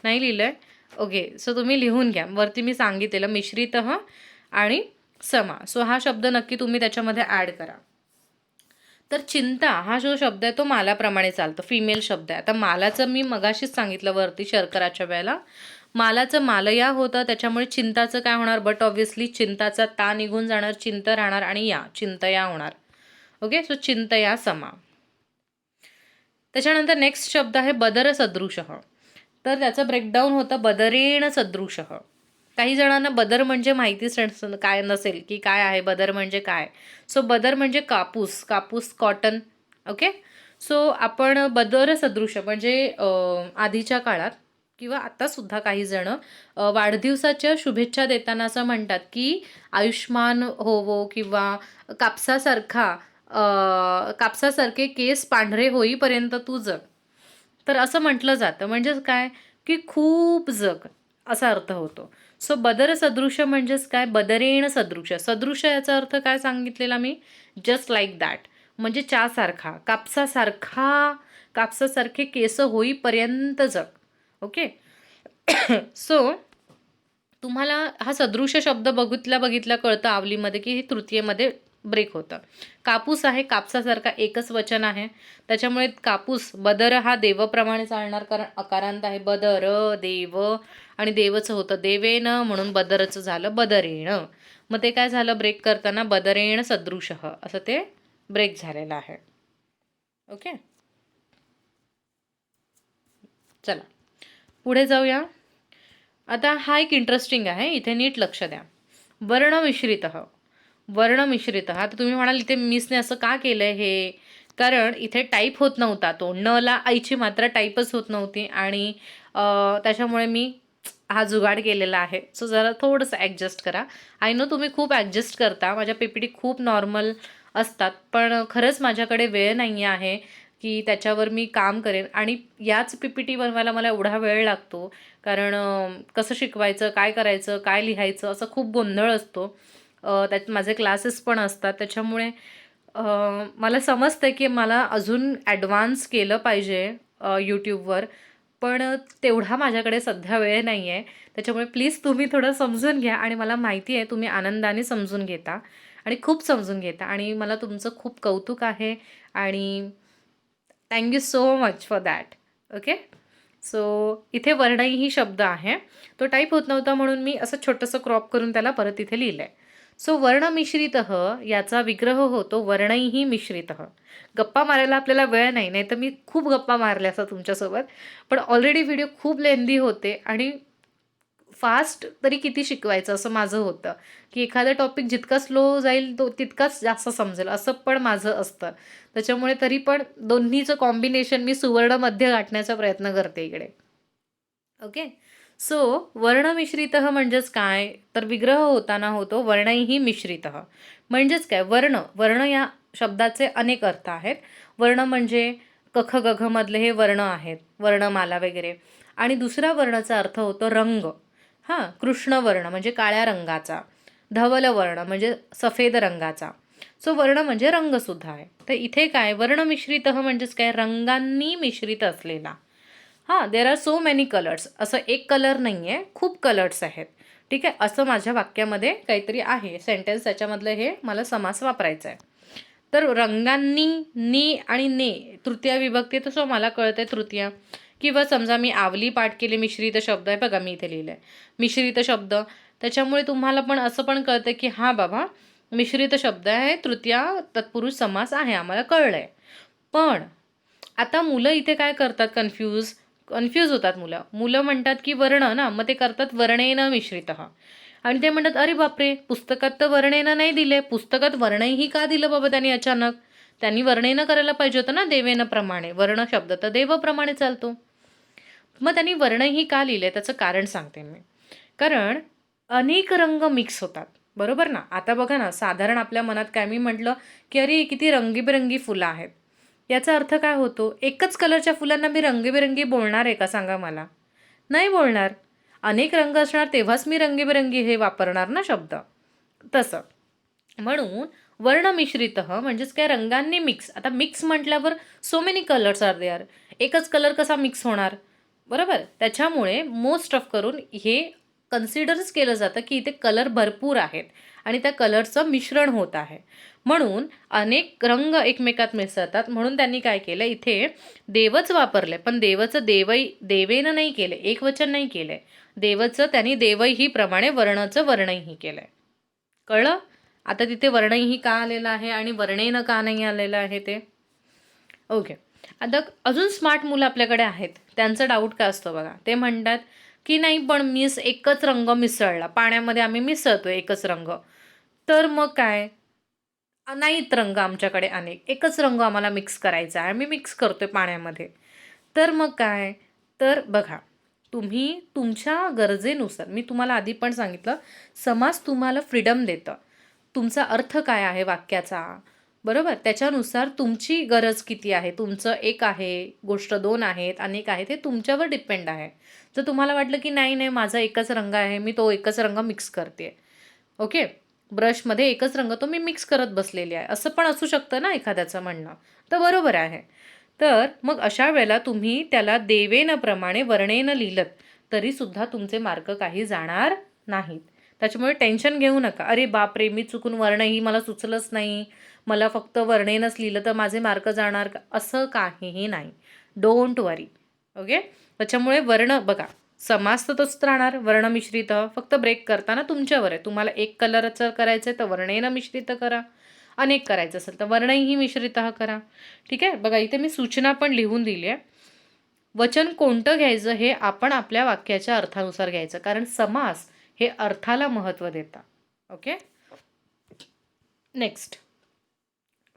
नाही लिहिलं आहे. ओके. सो तुम्ही लिहून घ्या, वरती मी सांगितलेलं मिश्रित आणि समा. सो हा शब्द नक्की तुम्ही त्याच्यामध्ये ॲड करा. तर चिंता हा जो शब्द आहे तो मालाप्रमाणे चालतो, फिमेल शब्द आहे. आता मालाचं मी मगाशीच सांगितलं वरती शर्कराच्या वेळेला, मालाचं मालया होतं, त्याच्यामुळे चिंताचं काय होणार, बट ऑब्व्हियसली चिंताचा ता निघून जाणार, चिंत राहणार, आणि या चिंतया होणार. ओके. सो चिंतया समा. त्याच्यानंतर नेक्स्ट शब्द आहे बदर सदृश. तर त्याचं ब्रेकडाऊन होतं बदरेण सदृश. काही जणांना बदर म्हणजे माहितीच काय नसेल की काय आहे बदर म्हणजे काय. सो बदर म्हणजे कापूस, कापूस कॉटन. ओके. सो आपण बदर सदृश म्हणजे आधीच्या काळात किंवा आत्तासुद्धा काही जण वाढदिवसाच्या शुभेच्छा देताना असं म्हणतात की आयुष्मान होवो, किंवा कापसासारखा कापसासारखे केस पांढरे होईपर्यंत तू जग. तर असं म्हटलं जातं, म्हणजेच काय की खूप जग असा अर्थ होतो. सो बदर सदृश म्हणजेच काय, बदरेण सदृश. सदृश याचा अर्थ काय सांगितलेला मी, जस्ट लाईक दॅट, म्हणजे चासारखा, कापसासारखा, कापसासारखे केस होईपर्यंत जग. ओके. सो तुम्हाला हा सदृश शब्द बघितला कळतं आवलीमध्ये की हे तृतीयमध्ये ब्रेक होतं. कापूस आहे, कापसासारखा एकच वचन आहे, त्याच्यामुळे कापूस, बदर हा देवप्रमाणे चालणार, कारण अकारांत आहे, बदर देव, आणि देवचं होतं देवेन, म्हणून बदरचं झालं बदरेण. मग ते काय झालं ब्रेक करताना, बदरेण सदृश असं ते ब्रेक झालेलं आहे. ओके. चला पुढे जाऊया. आता हा एक इंटरेस्टिंग आहे, इथे नीट लक्ष द्या. वर्णमिश्रित. वर्णमिश्रित. आता तुम्ही म्हणाल इथे मिसने असं का केलंय हे, कारण इथे टाईप होत नव्हता, तो न ला आईची मात्रा टाईपच होत नव्हती, आणि त्याच्यामुळे मी हा जुगाड केलेला आहे. सो जरा थोडंसं ॲडजस्ट करा. आय नो तुम्ही खूप ॲडजस्ट करता. माझ्या PPT खूप नॉर्मल असतात. पण खरंच माझ्याकडे वेळ नाही आहे की त्याच्यावर मी काम करेन आणि याच PPT बनवायला मला एवढा वेळ लागतो. कारण कसं शिकवायचं, काय करायचं, काय लिहायचं असं खूप गोंधळ असतो. त्यात माझे क्लासेस पण असतात. त्याच्यामुळे मला समजतं की मला अजून ॲडव्हान्स केलं पाहिजे YouTubeवर. पण तेवढा माझ्याकडे सध्या वेळ नाही आहे. त्याच्यामुळे प्लीज तुम्ही थोडं समजून घ्या आणि मला माहिती आहे तुम्ही आनंदाने समजून घेता आणि खूप समजून घेता आणि मला तुमचं खूप कौतुक आहे आणि thank you so much for that. Okay. So इथे वर्णई ही शब्द आहे. तो टाईप होत नव्हता म्हणून मी असं छोटंसं क्रॉप करून त्याला परत इथे लिहिलं आहे. सो वर्णमिश्रितः याचा विग्रह होतो वर्णैः मिश्रितः. गप्पा मारायला आपल्याला वेळ नाही, नाहीतर मी खूप गप्पा मारल्या असतात तुमच्यासोबत. पण ऑलरेडी व्हिडिओ खूप लेंदी होते आणि फास्ट तरी किती शिकवायचं असं माझं होतं, की एखादा टॉपिक जितका स्लो जाईल तो तितकाच जास्त समजेल असं पण माझं असतं. त्याच्यामुळे तरी पण दोन्हीचं कॉम्बिनेशन मी सुवर्णमध्ये गाठण्याचा प्रयत्न करते इकडे. ओके. सो वर्णमिश्रितः म्हणजेच काय? तर विग्रह होताना होतो वर्णैः मिश्रितः. म्हणजेच काय? वर्ण या शब्दाचे अनेक अर्थ आहेत. वर्ण म्हणजे कख गघ मधले हे वर्ण आहेत, वर्णमाला वगैरे. आणि दुसरा वर्णाचा अर्थ होतो रंग. हां, कृष्ण वर्ण म्हणजे काळ्या रंगाचा. धवल वर्ण म्हणजे सफेद रंगाचा. सो वर्ण म्हणजे रंगसुद्धा आहे. तर इथे काय? वर्णमिश्रितः म्हणजेच काय? रंगांनी मिश्रित असलेला. हां, there are so many colours. असं एक कलर नाही आहे, खूप कलर्स आहेत. ठीक आहे, असं माझ्या वाक्यामध्ये काहीतरी आहे सेंटेन्स, त्याच्यामधलं हे मला समास वापरायचा आहे. तर रंगांनी, नी आणि ने तृतीय विभक्ती, तसं मला कळते तृतीय. किंवा समजा मी आवली पाठ केली, मिश्रित शब्द आहे बघा, मी इथे लिहिलं आहे मिश्रित शब्द. त्याच्यामुळे तुम्हाला पण असं पण कळतं की हां बाबा, मिश्रित शब्द आहे, तृतीय तत्पुरुष समास आहे, आम्हाला कळलं आहे. पण आता मुलं इथे काय करतात? कन्फ्यूज होतात मुलं. मुलं म्हणतात की वर्ण ना, मग ते करतात वर्णेन मिश्रितः. आणि ते म्हणतात अरे बापरे, पुस्तकात तर वर्णेनं नाही दिले, पुस्तकात वर्णही का दिलं बाबा त्यांनी अचानक? त्यांनी वर्णेनं करायला पाहिजे होतं ना, देवेन प्रमाणे. वर्ण शब्द तर देवप्रमाणे चालतो. मग त्यांनी वर्णही का लिहिले त्याचं कारण सांगते मी. कारण अनेक रंग मिक्स होतात, बरोबर ना? आता बघा ना, साधारण आपल्या मनात काय, मी म्हटलं की अरे किती रंगीबेरंगी फुलं आहेत. याचा अर्थ काय होतो? एकच कलरच्या फुलांना मी रंगीबेरंगी बोलणार आहे का सांगा मला? नाही बोलणार. अनेक रंग असणार तेव्हाच मी रंगीबेरंगी हे वापरणार ना शब्द. तसं. म्हणून वर्णमिश्रितः म्हणजेच काय? रंगांनी मिक्स. आता मिक्स म्हटल्यावर so many colours are there. एकच कलर कसा मिक्स होणार? बरोबर? त्याच्यामुळे मोस्ट ऑफ करून हे कन्सिडरच केलं जातं की इथे कलर भरपूर आहेत आणि त्या कलरचं मिश्रण होत आहे. म्हणून अनेक रंग एकमेकात मिसळतात. म्हणून त्यांनी काय केलं, इथे देवच वापरले, पण देवचं देवेनं नाही केलं, एकवचन नाही केलंय. देवचं त्यांनी देवही प्रमाणे वर्णाचं वर्णही केलंय. कळलं? आता तिथे वर्णही का आलेलं आहे आणि वर्णेनं का नाही आलेलं आहे ते. ओके. आता अजून स्मार्ट मुलं आपल्याकडे आहेत. त्यांचा डाऊट काय असतो बघा. ते म्हणतात की नाही पण एकच रंग मिसळला. पाण्यामध्ये आम्ही मिसळतोय एकच रंग. तर मग काय? नाहीत रंग आमच्याकडे अनेक. एकच रंग आम्हाला मिक्स करायचा आहे. आम्ही मिक्स करतोय पाण्यामध्ये. तर मग काय? तर बघा, तुम्ही तुमच्या गरजेनुसार, मी तुम्हाला आधी पण सांगितलं, समास तुम्हाला फ्रीडम देतं. तुमचा अर्थ काय आहे वाक्याचा, बरोबर? त्याच्यानुसार तुमची गरज किती आहे, तुमचं एक आहे, गोष्ट दोन आहेत, अनेक आहेत, हे तुमच्यावर डिपेंड आहे. जर तुम्हाला वाटलं की नाही नाही माझा एकच रंग आहे, मी तो एकच रंग मिक्स करते, ओके, ब्रशमध्ये एकच रंग तो मी मिक्स करत बसलेली आहे, असं पण असू शकतं ना एखाद्याचं म्हणणं. तर बरोबर आहे. तर मग अशा वेळेला तुम्ही त्याला देवेन प्रमाणे वर्णेनं लिहिलत तरीसुद्धा तुमचे मार्क काही जाणार नाहीत. त्याच्यामुळे टेन्शन घेऊ नका. अरे बापरे, मी चुकून वर्णही मला सुचलंच नाही, मला फक्त वर्णेनच लिहिलं तर माझे मार्क जाणार का? असं काहीही नाही. Don't worry. ओके. त्याच्यामुळे वर्ण बघा, समास तर तोच राहणार वर्णमिश्रित. फक्त ब्रेक करताना तुमच्यावर आहे. तुम्हाला एक कलरचं करायचं आहे तर वर्णेनं मिश्रित करा. अनेक करायचं असेल तर वर्णही मिश्रित करा. ठीक आहे. बघा इथे मी सूचना पण लिहून दिली आहे. वचन कोणतं घ्यायचं हे आपण आपल्या वाक्याच्या अर्थानुसार घ्यायचं, कारण समास हे अर्थाला महत्त्व देतात. ओके. नेक्स्ट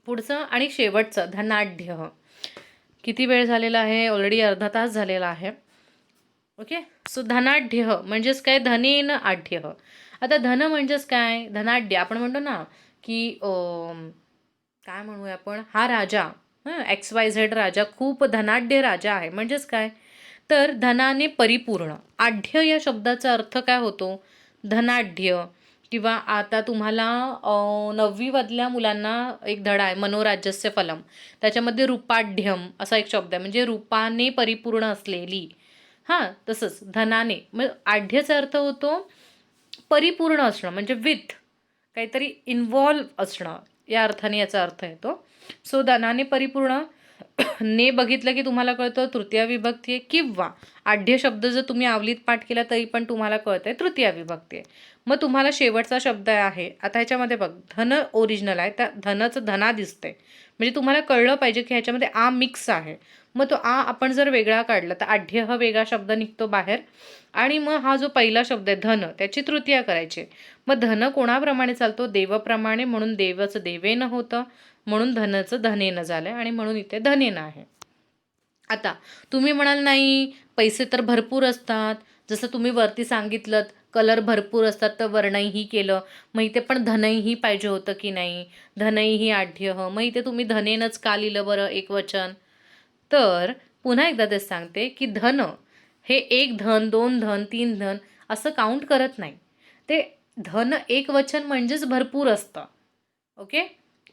पुढचं आणि शेवटचं धनाढ्य. किती वेळ झालेला आहे? ऑलरेडी अर्धा तास झालेला आहे. ओके. सो धनाढ्य म्हणजेच काय, धनेन आढ्य. आता धन म्हणजेच काय, धनाढ्य. आपण म्हणतो ना की काय म्हणूया आपण, हा राजा XYZ राजा खूप धनाढ्य राजा आहे. म्हणजेच काय, तर धनाने परिपूर्ण. आढ्य या शब्दाचा अर्थ काय होतो, धनाढ्य. किंवा आता तुम्हाला 9वी मधल्या मुलांना एक धडा आहे, मनोराज्यस्य फलम. त्याच्यामध्ये रूपाढ्यम असा एक शब्द आहे, म्हणजे रूपाने परिपूर्ण असलेली. हां, तसंच धनाने. मग आढ्यचा अर्थ होतो परिपूर्ण असणं, म्हणजे विथ काहीतरी इन्व्हॉल्व असणं, या अर्थाने याचा अर्थ येतो. सो धनाने परिपूर्ण. ने बघितलं की तुम्हाला कळतं तृतीय विभक्ती आहे, किंवा आढ्य शब्द जर तुम्ही आवलीत पाठ केला तरी पण तुम्हाला कळतंय तृतीय विभक्ती आहे. मग तुम्हाला शेवटचा शब्द आहे. आता ह्याच्यामध्ये बघ, धन ओरिजिनल आहे, त्या धनाचं धना दिसतंय, म्हणजे तुम्हाला कळलं पाहिजे की ह्याच्यामध्ये आ मिक्स आहे. मग तो आ आपण जर वेगळा काढला तर आढ्य हा वेगळा शब्द निघतो बाहेर. आणि मग हा जो पहिला शब्द आहे धन, त्याची तृतीया करायची. मग धन कोणाप्रमाणे चालतो, देवप्रमाणे. म्हणून देवचं देवेनं होतं, म्हणून धनचं धनेनं झालं आणि म्हणून इथे धनेनं आहे. आता तुम्ही म्हणाल नाही, पैसे तर भरपूर असतात, जसं तुम्ही वरती सांगितलं कलर भरपूर असतात तर वर्णही केलं, मग इथे पण धनही पाहिजे होतं की नाही, धनही आढ्य. मग इथे तुम्ही धनेनंच का लिहिलं बरं एकवचन. तर पुन्हा एकदा तेच सांगते की धन हे एक धन, दोन धन, तीन धन असं काउंट करत नाही. ते धन एक वचन म्हणजेच भरपूर असतं. ओके,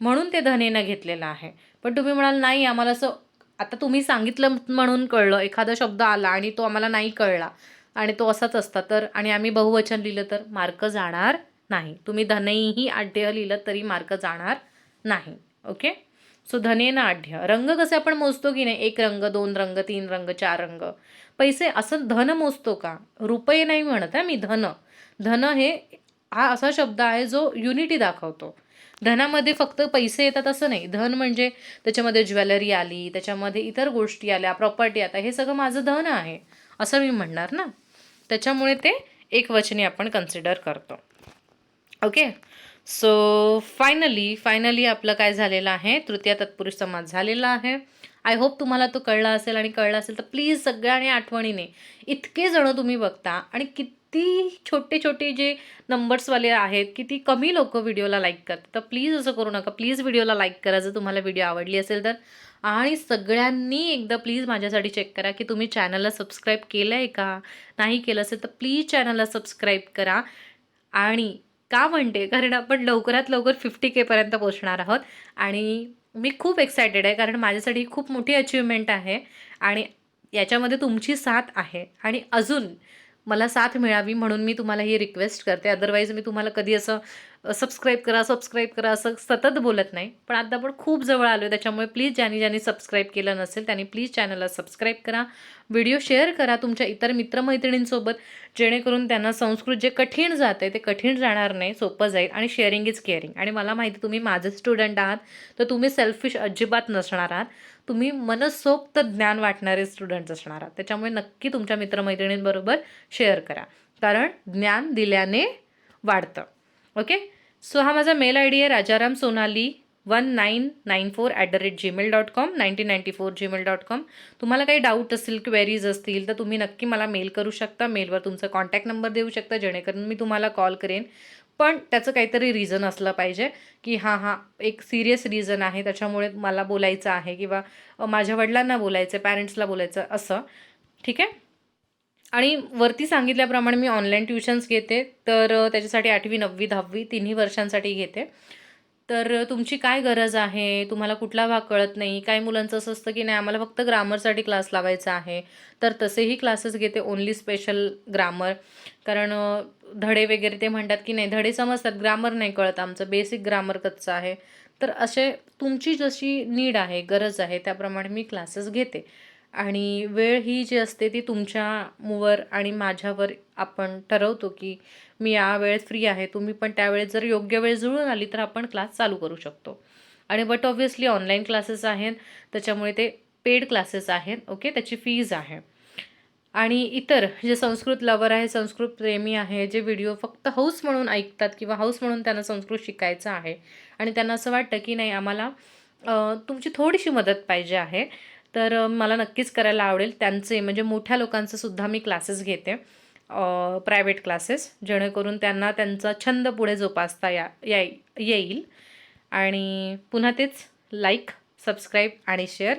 म्हणून ते धनेनं घेतलेलं आहे. पण तुम्ही म्हणाल नाही आम्हाला असं, आता तुम्ही सांगितलं म्हणून कळलं, एखादा शब्द आला आणि तो आम्हाला नाही कळला आणि तो असाच असता तर, आणि आम्ही बहुवचन लिहिलं तर मार्क जाणार नाही. तुम्ही धनही आढ्य लिहिलं तरी मार्क जाणार नाही. ओके. सो धनेन आढ्य. रंग कसे आपण मोजतो की नाही, एक रंग, दोन रंग, तीन रंग, चार रंग. पैसे असं धन मोजतो का, रुपये नाही म्हणत आहे मी, धन. धन हे हा असा शब्द आहे जो युनिटी दाखवतो. धनामध्ये फक्त पैसे येतात असं नाही. धन म्हणजे त्याच्यामध्ये ज्वेलरी आली, त्याच्यामध्ये इतर गोष्टी आल्या, प्रॉपर्टी, आता हे सगळं माझं धन आहे असं मी म्हणणार ना. त्याच्यामुळे ते एकवचनी आपण कन्सिडर करतो. ओके. सो फायनली आपलं काय झालेलं आहे, तृतीय तत्पुरुष समास झालेला आहे. आय होप तुम्हाला तो कळला असेल, आणि कळला असेल तर प्लीज सगळ्यांनी आठवणीने, इतके जण तुम्ही बघता आणि किती छोटे छोटे जे नंबर्सवाले आहेत, किती कमी लोक व्हिडिओला लाईक करतात, तर प्लीज असं करू नका. प्लीज व्हिडिओला लाईक करा जर तुम्हाला व्हिडिओ आवडली असेल तर. आणि सगळ्यांनी एकदा प्लीज माझ्यासाठी चेक करा की तुम्ही चॅनलला सबस्क्राईब केलं आहे का. नाही केलं असेल तर प्लीज चॅनलला सबस्क्राईब करा. आणि का म्हणते, कारण आपण लवकरात लवकर 50K पर्यंत पोहोचणार आहोत. आणि मी खूप एक्सायटेड आहे, कारण माझ्यासाठी ही खूप मोठी अचीवमेंट आहे आणि याच्यामध्ये तुमची साथ आहे. आणि अजून मला साथ मिळावी म्हणून मी तुम्हाला ही रिक्वेस्ट करते. अदरवाईज मी तुम्हाला कधी असं सबस्क्राईब करा असं सतत बोलत नाही. पण आता आपण खूप जवळ आलो आहे, त्याच्यामुळे प्लीज ज्यांनी सबस्क्राईब केलं नसेल त्यांनी प्लीज चॅनलला सबस्क्राईब करा. व्हिडिओ शेअर करा तुमच्या इतर मित्रमैत्रिणींसोबत, जेणेकरून त्यांना संस्कृत जे कठीण जाते ते कठीण जाणार नाही, सोपं जाईल. आणि शेअरिंग इज केअरिंग. आणि मला माहिती तुम्ही माझे स्टुडंट आहात, तर तुम्ही सेल्फिश अजिबात नसणार आहात. तुम्ही मनसोक्त ज्ञान वाटणारे स्टुडंट्स असणार आहात. त्याच्यामुळे नक्की तुमच्या मित्रमैत्रिणींबरोबर शेअर करा, कारण ज्ञान दिल्याने वाढतं. ओके. सो हा माझा मेल ID आहे, rajaramsonali1994@gmail.com, 1994gmail.com. तुम्हाला काही डाऊट असतील, क्वेरीज असतील तर तुम्ही नक्की मला मेल करू शकता. मेलवर तुमचा कॉन्टॅक्ट नंबर देऊ शकता, जेणेकरून मी तुम्हाला कॉल करेन. पण त्याचं काहीतरी रिझन असलं पाहिजे की हां एक सिरियस रिझन आहे, त्याच्यामुळे मला बोलायचं आहे, किंवा माझ्या वडिलांना बोलायचं, पॅरेंट्सला बोलायचं असं. ठीक आहे. आणि वरती सांगितल्याप्रमाणे मी ऑनलाईन ट्युशन्स घेते, तर त्याच्यासाठी 8वी 9वी 10वी तिन्ही वर्षांसाठी घेते. तर तुमची काय गरज आहे, तुम्हाला कुठला भाग कळत नाही, काही मुलांचं असं असतं की नाही आम्हाला फक्त ग्रामरसाठी क्लास लावायचा आहे, तर तसेही क्लासेस घेते, ओन्ली स्पेशल ग्रामर. कारण धडे वगैरे ते म्हणतात की नाही धडे समजतात, ग्रामर नाही कळत, आमचं बेसिक ग्रामर कच्चं आहे. तर असे तुमची जशी नीड आहे, गरज आहे, त्याप्रमाणे मी क्लासेस घेते. आणि वेळ ही जी असते ती तुमच्यावर आणि माझ्यावर आपण ठरवतो की मी या वेळेत फ्री आहे, तुम्ही पण त्यावेळेत जर योग्य वेळ जुळून आली तर आपण क्लास चालू करू शकतो. आणि बट ऑब्व्हियसली ऑनलाईन क्लासेस आहेत, त्याच्यामुळे ते पेड क्लासेस आहेत. ओके, त्याची फीज आहे. आणि इतर जे संस्कृत लवर आहे, संस्कृत प्रेमी आहे, जे व्हिडिओ फक्त हौस म्हणून ऐकतात किंवा हौस म्हणून त्यांना संस्कृत शिकायचं आहे आणि त्यांना असं वाटतं की नाही आम्हाला तुमची थोडीशी मदत पाहिजे आहे, तर मला नक्कीच करायला आवडेल. त्यांचे म्हणजे मोठ्या लोकांचे सुद्धा मी क्लासेस घेते, प्रायव्हेट क्लासेस, जेणेकरून त्यांना त्यांचा छंद पुढे जोपासता येईल. आणि पुन्हा तेच, लाईक, सबस्क्राईब आणि शेअर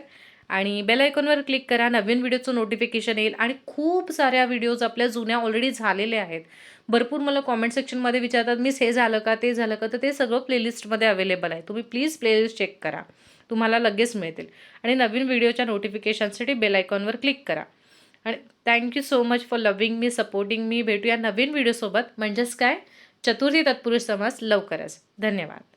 आणि बेल आयकॉनवर क्लिक करा. नवीन व्हिडिओचं नोटिफिकेशन येईल. आणि खूप साऱ्या व्हिडिओज आपल्या जुन्या ऑलरेडी झालेल्या आहेत. भरपूर मला कॉमेंट सेक्शनमध्ये विचारतात, मिस हे झालं का, ते झालं का? तर ते सगळं प्लेलिस्टमध्ये अवेलेबल आहे. तुम्ही प्लीज प्लेलिस्ट चेक करा, तुम्हाला लगेच मिळतील. आणि नवीन व्हिडिओच्या नोटिफिकेशनसाठी बेल आयकॉनवर क्लिक करा. आणि thank you so much for loving me, supporting me. भेटूया नवीन व्हिडिओसोबत, म्हणजेच काय, चतुर्थी तत्पुरुष समास लवकरच. धन्यवाद.